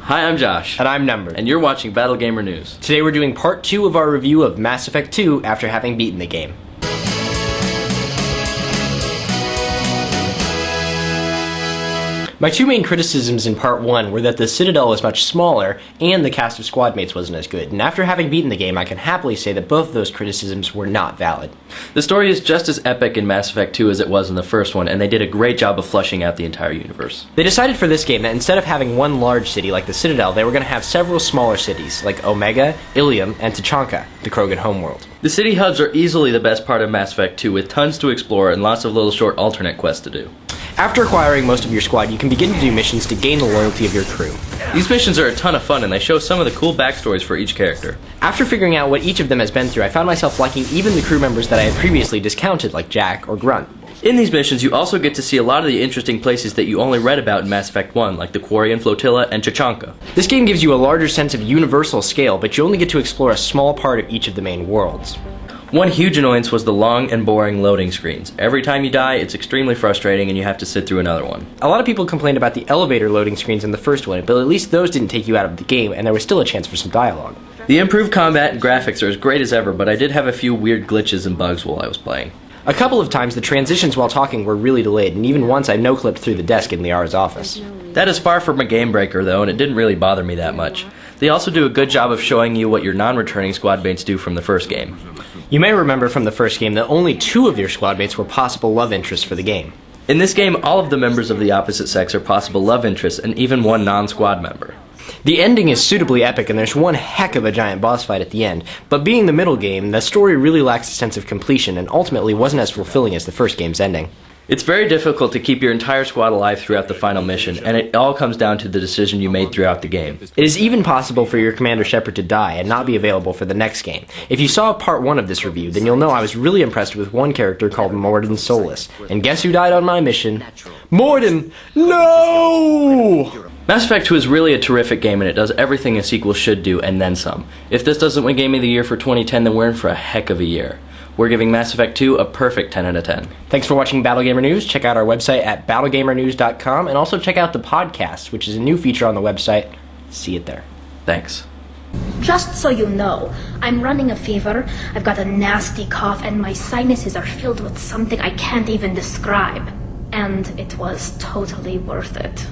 Hi, I'm Josh. And I'm Numbert. And you're watching Battle Gamer News. Today we're doing part 2 of our review of Mass Effect 2 after having beaten the game. My two main criticisms in part 1 were that the Citadel was much smaller and the cast of squad mates wasn't as good, and after having beaten the game I can happily say that both of those criticisms were not valid. The story is just as epic in Mass Effect 2 as it was in the first one, and they did a great job of fleshing out the entire universe. They decided for this game that instead of having one large city like the Citadel, they were going to have several smaller cities like Omega, Ilium, and Tuchanka, the Krogan homeworld. The city hubs are easily the best part of Mass Effect 2, with tons to explore and lots of little short alternate quests to do. After acquiring most of your squad, you can begin to do missions to gain the loyalty of your crew. These missions are a ton of fun, and they show some of the cool backstories for each character. After figuring out what each of them has been through, I found myself liking even the crew members that I had previously discounted, like Jack or Grunt. In these missions, you also get to see a lot of the interesting places that you only read about in Mass Effect 1, like the Quarian Flotilla and Tuchanka. This game gives you a larger sense of universal scale, but you only get to explore a small part of each of the main worlds. One huge annoyance was the long and boring loading screens. Every time you die, it's extremely frustrating and you have to sit through another one. A lot of people complained about the elevator loading screens in the first one, but at least those didn't take you out of the game, and there was still a chance for some dialogue. The improved combat and graphics are as great as ever, but I did have a few weird glitches and bugs while I was playing. A couple of times the transitions while talking were really delayed, and even once I no-clipped through the desk in Liara's office. That is far from a game breaker though, and it didn't really bother me that much. They also do a good job of showing you what your non-returning squad mates do from the first game. You may remember from the first game that only 2 of your squad mates were possible love interests for the game. In this game, all of the members of the opposite sex are possible love interests, and even one non-squad member. The ending is suitably epic, and there's one heck of a giant boss fight at the end, but being the middle game, the story really lacks a sense of completion and ultimately wasn't as fulfilling as the first game's ending. It's very difficult to keep your entire squad alive throughout the final mission, and it all comes down to the decision you made throughout the game. It is even possible for your Commander Shepard to die and not be available for the next game. If you saw part 1 of this review, then you'll know I was really impressed with one character called Mordin Solus. And guess who died on my mission? Mordin! No! Mass Effect 2 is really a terrific game, and it does everything a sequel should do, and then some. If this doesn't win Game of the Year for 2010, then we're in for a heck of a year. We're giving Mass Effect 2 a perfect 10 out of 10. Thanks for watching Battle Gamer News. Check out our website at battlegamernews.com, and also check out the podcast, which is a new feature on the website. See it there. Thanks. Just so you know, I'm running a fever, I've got a nasty cough, and my sinuses are filled with something I can't even describe. And it was totally worth it.